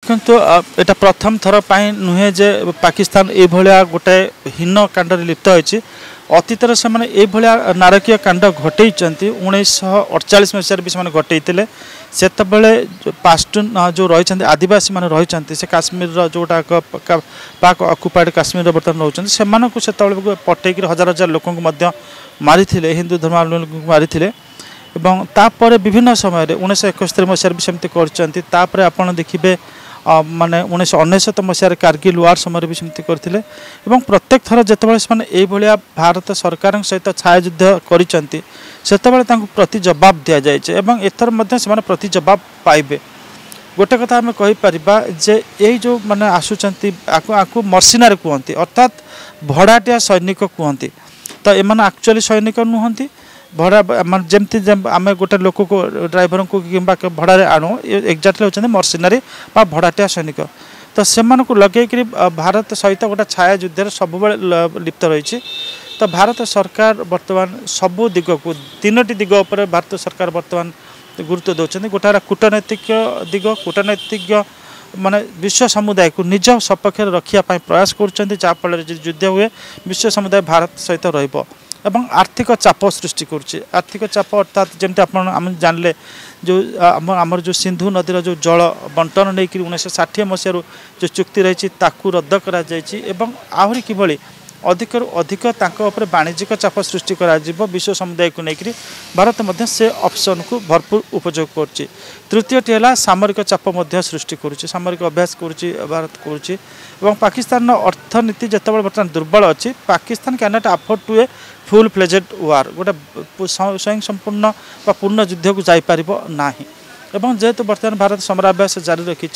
देखो यहाँ प्रथम थर पर नुहे जे पाकिस्तान ये गोटे हीन कांड लिप्त होती अतीतर से नारकीय कांड घटे 1948 मसीह भी घटे से पाश्तून जो रही आदिवासी मैंने रही से काश्मीर जोटा पाक अक्युपाइड काश्मीर बर्तमान रोच से पटेक हजार हजार लोक मारी हिंदू धर्मावलम्बी मारी तापर विभिन्न समय 1971 मसीह भी सेमती कर आपड़ देखिए माने 1999 मसीह कारगिल वार समय भी सेमती करते प्रत्येक थर जिते से भारत सरकार सहित छायायुद्ध करते प्रति जवाब दि जाए एथर से प्रति जवाब पाइबे। गोटे कथा आम कहीपर जे यही जो मैंने आसुँच आपको मर्सिनारी कहते अर्थात भड़ाटिया सैनिक कहते तो एम एक्चुअली सैनिक नुहति भड़ा जमती आम गोटे लोक को ड्राइवर को कि भड़े आणु एक्जाक्टली होती मर्सिनारी बा भड़ाटिया सैनिक तो से लगे भारत सहित गोटे छाया युद्ध सब लिप्त रही तो भारत सरकार बर्तमान सबू दिग को तीनोटी दिग उपर भारत सरकार बर्तमान गुरुत्व दौरान गोटे कूटनैतिक दिग कूटनैतिक माने विश्व समुदाय को निज सपक्ष रखापी प्रयास कर युद्ध हुए विश्व समुदाय भारत सहित रहिबो एवं आर्थिक चाप सृष्टि करुच्चे आर्थिक चाप अर्थात जमी आप जानले जो आमर जो सिंधु नदीर जो जल बंटन नहीं 1960 मसीह जो चुक्ति रही रद्द करा आहरी किभली अधिक अधिक वाणिज्यिक चाप सृष्टि कर विश्व समुदाय को लेकर भारत मध्य से ऑप्शन को भरपूर उपयोग कर तृतीयटी है सामरिक चाप सृष्टि करुच्चे सामरिक अभ्यास करुच्ची भारत करुच्ची पाकिस्तान अर्थनीति जिते बर्तमान दुर्बल अच्छी Pakistan can not afford to a full fledged war गोटे स्वयं संपूर्ण पूर्ण युद्ध को जापर ना जेहेतु बर्तमान भारत समराभ्यास जारी रखी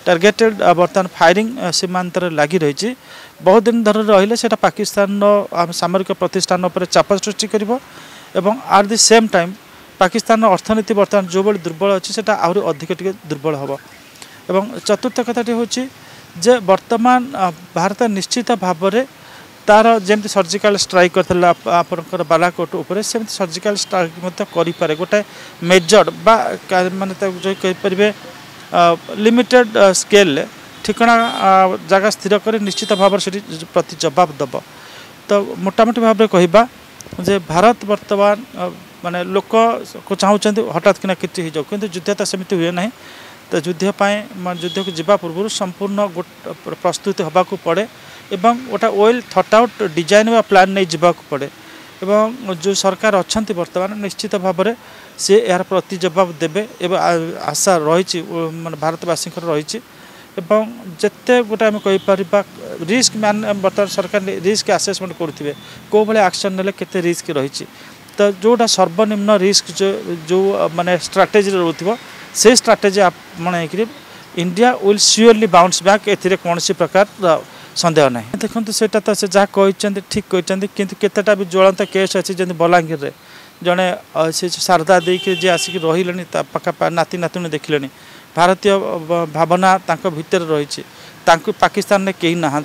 टार्गेटेड बर्तमान फायरिंग सीमांत लगी रही बहुत दिन धर रही से पाकिस्तान सामरिक प्रतिष्ठान पर चाप सृष्टि कर at the same time Pakistan अर्थनीति बर्तमान जो भाई दुर्बल अच्छी से आहरी अधिक टे दुर्बल हम एवं चतुर्थ कथाटी हूँ जे वर्तमान भारत निश्चित भाव में तार जमी सर्जिकल स्ट्राइक कर बालाकोट उपर से सर्जिकल स्ट्राइक करें गोटे मेजर्ड माने जो कहीपर लिमिटेड स्केल ठिकना जगह स्थिर कर निश्चित भाव से प्रति जवाब दब तो मोटामोटी भाव में कहवा जे भारत वर्तमान माने लोक को चाहते हठात किना कि हो कि युद्ध तो सेमती हुए ना तो युद्ध को जीवा पूर्व संपूर्ण प्रस्तुति हवा को पड़े एवं गोटे वेल थट आउट डिजाइन व प्लान नहीं जावाक पड़े एवं जो सरकार अच्छा बर्तमान निश्चित भाव में सी यार प्रति जवाब देवे आशा रही माने भारतवासी रही जिते गोटे आम कहीपर रिस्क मैन बर्तमान सरकार रिस्क आसेसमेंट करुवे कौ भाई एक्शन ने केते रिस्क रही तो जोटा सर्वनिम्न रिस्क जो माने स्ट्राटेजी रोथ से स्ट्राटेजी आपने India will surely bounce back ए कौन प्रकार संदेह ना देखो सेटा तो से जहाँ कहते ठीक कहते किंतु केतेटा भी ज्वलंत केस अच्छी जमी बलांगीर रे जड़े से शारदा देकी जी आसिक रही पाखा नाती नातुणी देखिले भारतीय भावना भितर रही पाकिस्तान में कहीं ना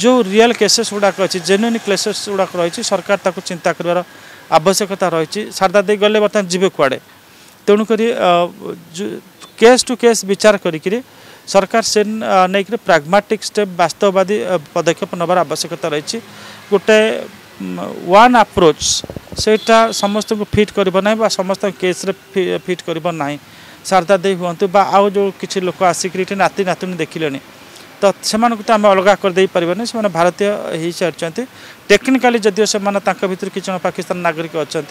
जो रियल केसेस गुड़ाक अच्छी जेन्युइन केसेस गुड़ाक रही सरकार ताको चिंता कर आवश्यकता रही शारदा दे गले बर्तमान जीवे कुआड़े तेणुक केस टू केस विचार करी सरकार से नहीं प्राग्मेटिक स्टेप वास्तववादी पदक्षेप नबार आवश्यकता रही गोटे वन अप्रोच सेटा समस्त को फिट करना समस्त केस रे फिट करना शारदा दे हूँ आउ जो किसी लोक आसिक नाती नातुणी देखिले तो से तो आम अलग करदे पार्बनी से भारतीय हो सारी टेक्निकाली जदिव से भर किसी पाकिस्तान नागरिक अच्छा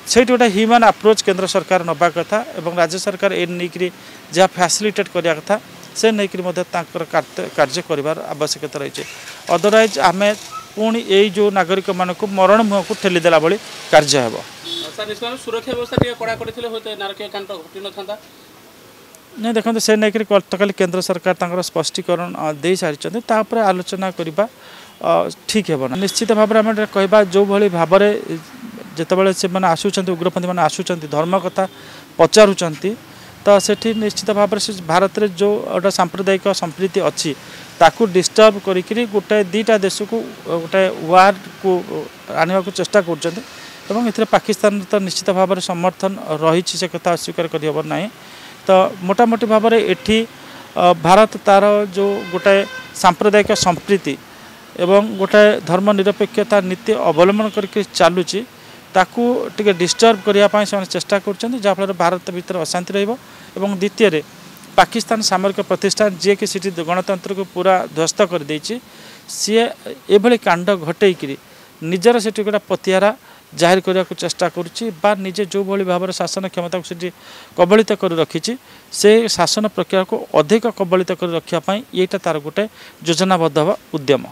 से गोटे ह्यूमन अप्रोच केंद्र सरकार नवा कथा और राज्य सरकार ए नहीं जहाँ फैसिलिटेट करने कथा से नहीं कार्य कर आवश्यकता रही अदरवाइज आम पुणी यही जो नागरिक मान को मरण मुह को ठेलीदेला भाई कार्य हे सुरक्षा व्यवस्था नहीं देखो से नहीं गतकाली केंद्र सरकार स्पष्टीकरण दे सारी आलोचना करवा ठीक है निश्चित भाव में आम कह जो भाव में जितेबाला से मैंने आसुँच उग्रपंथी मैंने आसुँच धर्म कथा पचारुंट तो सेठी निश्चित भाव से भारत में जो गोटे सांप्रदायिक संप्रीति अच्छी ताकू डिस्टर्ब करी गोटे दीटा देश को गोटे वार को आने को चेष्टा कर पाकिस्तान तो निश्चित भाव में समर्थन रही से कथा अस्वीकार करहब ना तो मोटामोटी भाव में एठी भारत तार जो गोटाए सांप्रदायिक संप्रीति एवं गोटाए धर्मनिरपेक्षता नीति अवलम्बन करके चलुची ताकू टिके डिस्टर्ब करने से चेष्टा कर भारत भीतर अशांति रही द्वितीय पाकिस्तान सामरिक प्रतिष्ठान जी कि सीटी गणतंत्र को पूरा ध्वस्त कर देछि सी एभली कांड घटेकरी निजर से गोटा पतियारा जाहिर करने को चेष्टा करुच्ची निजे जो भली भाव शासन क्षमता को सीटी कबलित कर रखी से शासन प्रक्रिया को अधिक कबलित कर रखापी यहाँ तार गोटे योजनाबद्ध उद्यम।